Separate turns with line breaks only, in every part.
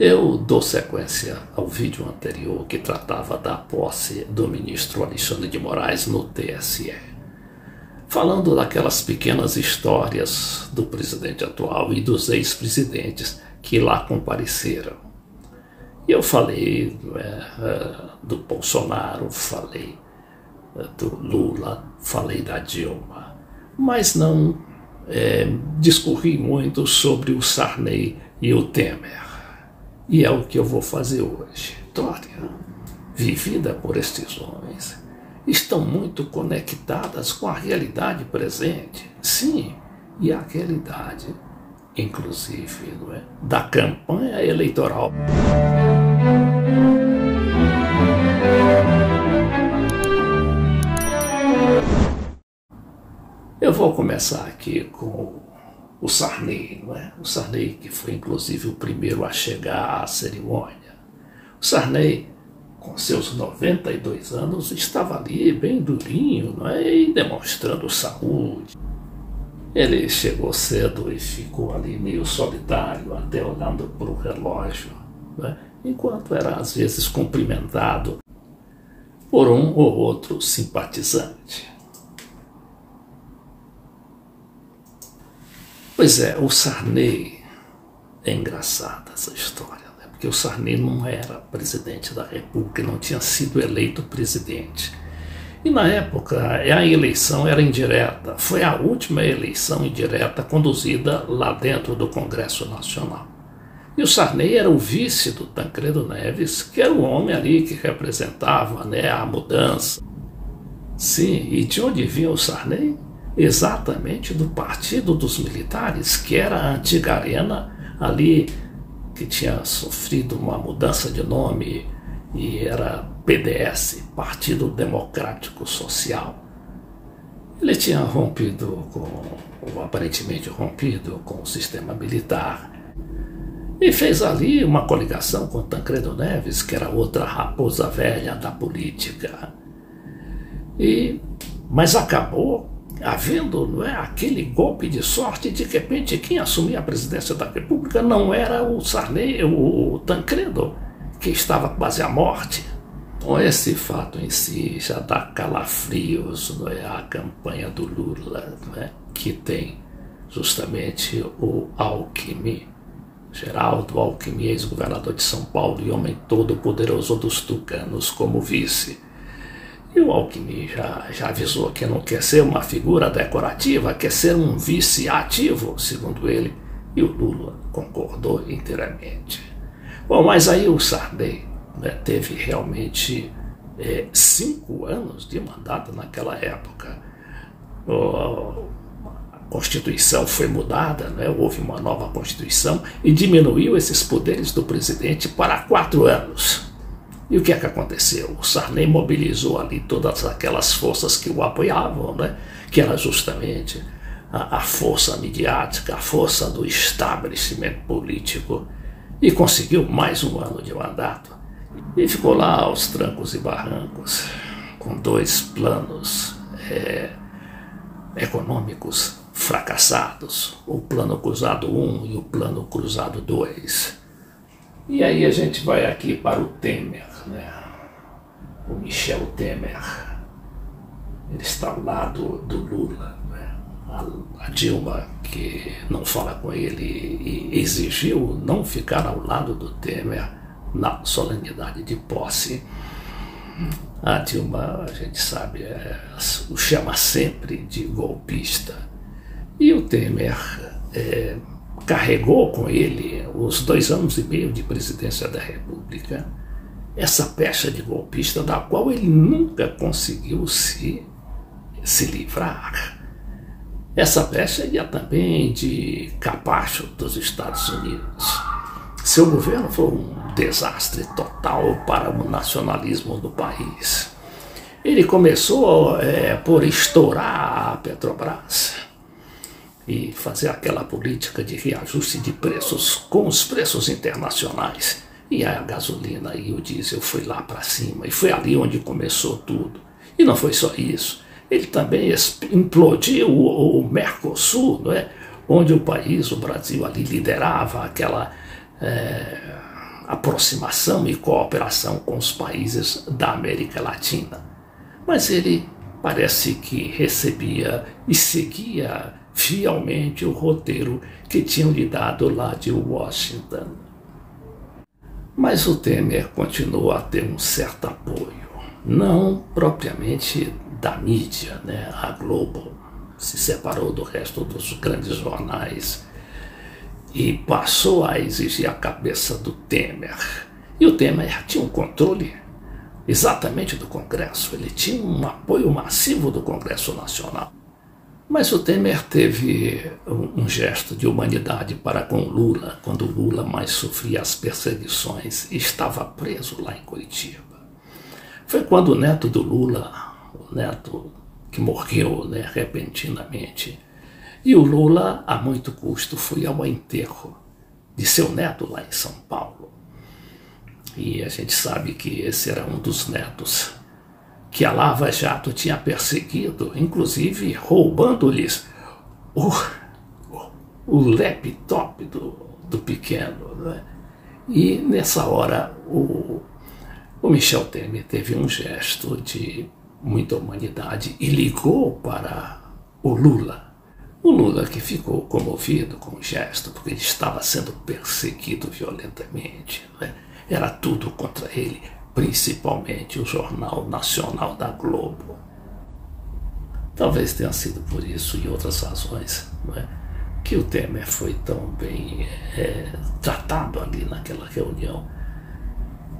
Eu dou sequência ao vídeo anterior que tratava da posse do ministro Alexandre de Moraes no TSE, falando daquelas pequenas histórias do presidente atual e dos ex-presidentes que lá compareceram. E eu falei do Bolsonaro, falei do Lula, falei da Dilma, mas não discorri muito sobre o Sarney e o Temer. E é o que eu vou fazer hoje. História vivida por estes homens estão muito conectadas com a realidade presente. Sim, e a realidade, inclusive, da campanha eleitoral. Eu vou começar aqui com o Sarney, O Sarney, que foi inclusive o primeiro a chegar à cerimônia. O Sarney, com seus 92 anos, estava ali bem durinho, e demonstrando saúde. Ele chegou cedo e ficou ali meio solitário, até olhando para o relógio, enquanto era às vezes cumprimentado por um ou outro simpatizante. Pois é, o Sarney, é engraçada essa história, porque o Sarney não era presidente da República, não tinha sido eleito presidente. E na época a eleição era indireta, foi a última eleição indireta conduzida lá dentro do Congresso Nacional. E o Sarney era o vice do Tancredo Neves, que era o homem ali que representava a mudança. Sim, e de onde vinha o Sarney? Exatamente do Partido dos Militares, que era a antiga Arena, ali que tinha sofrido uma mudança de nome e era PDS, Partido Democrático Social. Ele tinha aparentemente rompido com o sistema militar e fez ali uma coligação com Tancredo Neves, que era outra raposa velha da política. Mas acabou havendo aquele golpe de sorte, de repente quem assumia a presidência da República não era o Sarney, o Tancredo, que estava quase à morte. Então esse fato em si já dá calafrios à campanha do Lula, que tem justamente o Alckmin, Geraldo Alckmin, ex-governador de São Paulo e homem todo poderoso dos tucanos como vice. E o Alckmin já avisou que não quer ser uma figura decorativa, quer ser um vice ativo, segundo ele, e o Lula concordou inteiramente. Bom, mas aí o Sarney teve realmente 5 anos de mandato naquela época. A Constituição foi mudada, houve uma nova Constituição e diminuiu esses poderes do presidente para 4 anos. E o que é que aconteceu? O Sarney mobilizou ali todas aquelas forças que o apoiavam, que era justamente a força midiática, a força do estabelecimento político, e conseguiu mais um ano de mandato. E ficou lá aos trancos e barrancos, com 2 planos econômicos fracassados, o Plano Cruzado 1 e o Plano Cruzado 2. E aí a gente vai aqui para o Temer, o Michel Temer. Ele está ao lado do Lula. A Dilma, que não fala com ele e exigiu não ficar ao lado do Temer na solenidade de posse. A Dilma, a gente sabe, o chama sempre de golpista. E o Temer carregou com ele os 2 anos e meio de presidência da República, essa pecha de golpista da qual ele nunca conseguiu se livrar. Essa pecha ia também de capacho dos Estados Unidos. Seu governo foi um desastre total para o nacionalismo do país. Ele começou por estourar a Petrobras e fazer aquela política de reajuste de preços com os preços internacionais. E a gasolina e o diesel foi lá para cima, e foi ali onde começou tudo. E não foi só isso, ele também implodiu o Mercosul, onde o Brasil ali liderava aquela aproximação e cooperação com os países da América Latina. Mas ele parece que recebia e seguia fielmente o roteiro que tinham lhe dado lá de Washington. Mas o Temer continuou a ter um certo apoio, não propriamente da mídia, né? A Globo se separou do resto dos grandes jornais e passou a exigir a cabeça do Temer. E o Temer tinha um controle exatamente do Congresso, ele tinha um apoio massivo do Congresso Nacional. Mas o Temer teve um gesto de humanidade para com Lula, quando Lula mais sofria as perseguições e estava preso lá em Curitiba. Foi quando o neto do Lula, o neto que morreu, né, repentinamente, e o Lula, a muito custo, foi ao enterro de seu neto lá em São Paulo. E a gente sabe que esse era um dos netos que a Lava Jato tinha perseguido, inclusive roubando-lhes o laptop do pequeno, né? E nessa hora o Michel Temer teve um gesto de muita humanidade e ligou para o Lula. O Lula que ficou comovido com o gesto, porque ele estava sendo perseguido violentamente, né? Era tudo contra ele, principalmente o Jornal Nacional da Globo. Talvez tenha sido por isso e outras razões, não é, que o Temer foi tão bem tratado ali naquela reunião,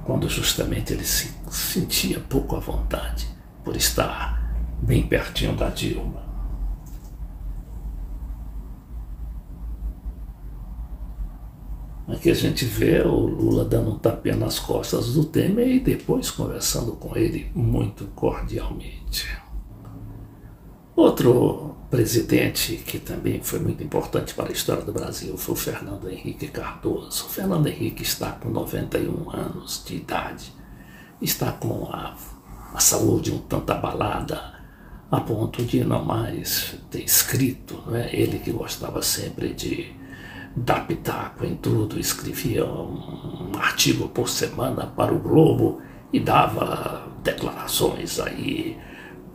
quando justamente ele se sentia pouco à vontade por estar bem pertinho da Dilma. Aqui a gente vê o Lula dando um tapinha nas costas do Temer e depois conversando com ele muito cordialmente. Outro presidente que também foi muito importante para a história do Brasil foi o Fernando Henrique Cardoso. O Fernando Henrique está com 91 anos de idade, está com a saúde um tanto abalada, a ponto de não mais ter escrito, né? Ele que gostava sempre de dar pitaco em tudo, escrevia um artigo por semana para o Globo e dava declarações aí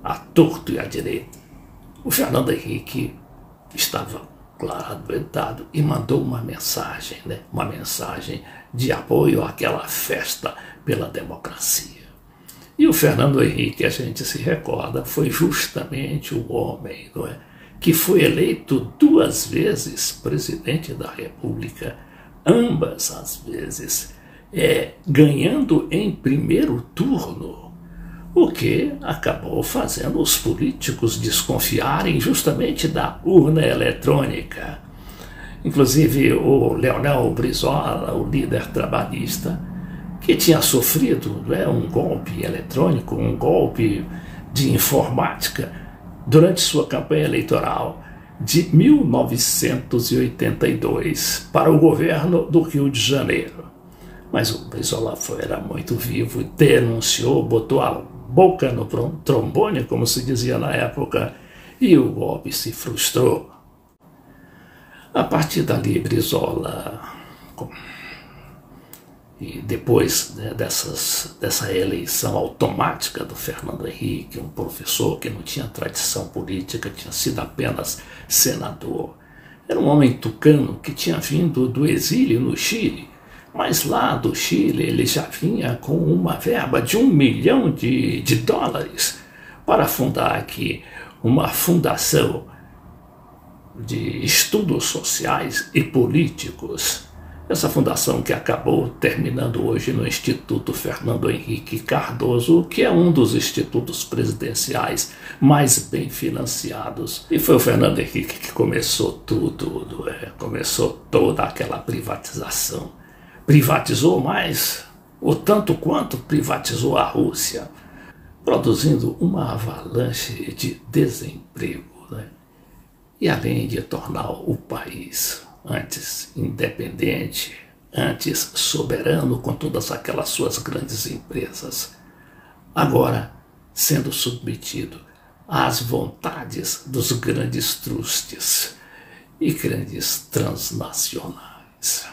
à torto e à direita. O Fernando Henrique estava, claro, adoentado e mandou uma mensagem, né? Uma mensagem de apoio àquela festa pela democracia. E o Fernando Henrique, a gente se recorda, foi justamente o homem, não é, que foi eleito 2 vezes presidente da República, ambas as vezes ganhando em primeiro turno, o que acabou fazendo os políticos desconfiarem justamente da urna eletrônica. Inclusive o Leonel Brizola, o líder trabalhista, que tinha sofrido, né, um golpe eletrônico, um golpe de informática, durante sua campanha eleitoral de 1982 para o governo do Rio de Janeiro. Mas o Brizola era muito vivo e denunciou, botou a boca no trombone, como se dizia na época, e o golpe se frustrou. A partir dali, Brizola, e depois, né, dessa eleição automática do Fernando Henrique, um professor que não tinha tradição política, tinha sido apenas senador. Era um homem tucano que tinha vindo do exílio no Chile, mas lá do Chile ele já vinha com uma verba de $1 milhão para fundar aqui uma fundação de estudos sociais e políticos. Essa fundação que acabou terminando hoje no Instituto Fernando Henrique Cardoso, que é um dos institutos presidenciais mais bem financiados. E foi o Fernando Henrique que começou tudo, começou toda aquela privatização. Privatizou mais, o tanto quanto privatizou a Rússia, produzindo uma avalanche de desemprego, né? E além de tornar o país antes independente, antes soberano com todas aquelas suas grandes empresas, agora sendo submetido às vontades dos grandes trustes e grandes transnacionais.